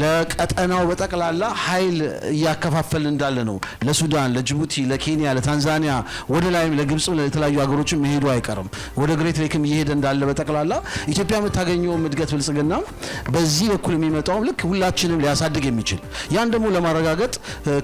ለቀጠናው በጠቅላላ ኃይል እያከፋፈል እንዳለ ነው። ለሱዳን፣ ለጅቡቲ፣ ለኬንያ፣ ለታንዛኒያ ወደ ላይም ለግብጽ ለተለያዩ ሀገሮችም መሄዱ አይቀርም። ወደ ግሬት ሌክም እየሄደ እንዳለ በጠቅላላ ኢትዮጵያ የምታገኘውም እድገት ብልጽግና በዚህ በኩል የሚመጣውም ልክ ሁላችንም ሊያሳድግ የሚችል ያን ደግሞ ለማረጋገጥ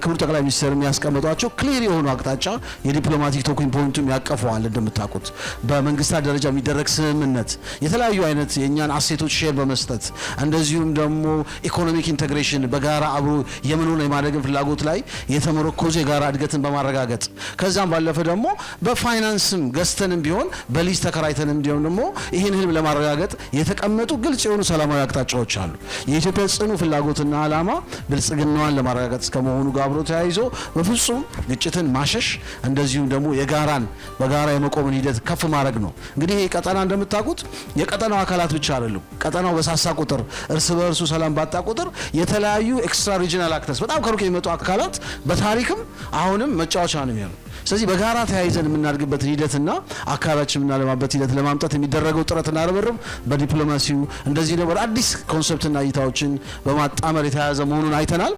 ክቡር ጠቅላይ ሚኒስትር የሚያስቀምጧቸው ክሊር የሆኑ አቅጣጫ የዲፕሎማቲክ ቶኪንግ ፖይንቱም ያቀፈዋል። እንደምታውቁት በመንግስታት ደረጃ የሚደረግ ስምምነት የተለያዩ አይነት የእኛን አሴቶች ሼር በመስጠት እንደዚሁም ደግሞ ኢኮኖሚክ ኢንቴግሬሽን በጋራ አብሮ የመኖርና የማደግን ፍላጎት ላይ የተመረኮዘ የጋራ እድገትን በማረጋገጥ ከዛም ባለፈ ደግሞ በፋይናንስም ገዝተንም ቢሆን በሊዝ ተከራይተንም ቢሆን ደግሞ ይህን ህልም ለማረጋገጥ የተቀመጡ ግልጽ የሆኑ ሰላማዊ አቅጣጫዎች አሉ። የኢትዮጵያ ጽኑ ፍላጎትና ዓላማ ብልጽግናዋን ለማረጋገጥ እስከመሆኑ ጋር አብሮ ተያይዞ በፍጹም ግጭትን ማሸሽ እንደዚሁም ደግሞ የጋራን በጋራ የመቆምን ሂደት ከፍ ማድረግ ነው። እንግዲህ ይህ ቀጠና እንደምታውቁት የቀጠናው አካላት ብቻ አይደሉም። ቀጠናው በሳሳ ቁጥር እርስ በእርሱ ሰላም ባጣ ቁጥር የተለያዩ ኤክስትራ ሪጂናል አክተርስ በጣም ከሩቅ የሚመጡ አካላት በታሪክም አሁንም መጫወቻ ነው የሚሆኑ። ስለዚህ በጋራ ተያይዘን የምናድግበትን ሂደትና አካባቢያችን የምናለማበት ሂደት ለማምጣት የሚደረገው ጥረትና ርብርብ በዲፕሎማሲው እንደዚህ ነው አዲስ ኮንሰፕትና እይታዎችን በማጣመር የተያያዘ መሆኑን አይተናል።